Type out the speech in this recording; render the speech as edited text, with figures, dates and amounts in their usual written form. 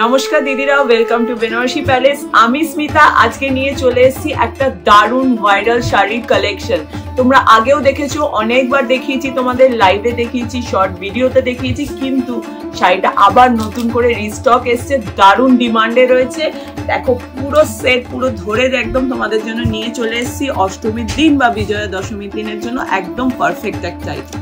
নমস্কার দিদিরা, welcome to Banarasi palace. আমি স্মিতা আজকে নিয়ে চলে এসেছি একটা দারুণ ভাইরাল শাড়ির কালেকশন। তোমরা আগেও দেখেছো, অনেকবার দেখিয়েছি, তোমাদের লাইভে দেখিয়েছি, শর্ট ভিডিওতে দেখিয়েছি, কিন্তু শাড়িটা আবার নতুন করে রিস্টক এসছে, দারুণ ডিমান্ডে রয়েছে। দেখো পুরো সেট পুরো ধরে একদম তোমাদের জন্য নিয়ে চলে এসেছি অষ্টমীর দিন বা বিজয়া দশমীর দিনের জন্য একদম পারফেক্ট একটা আইটেম।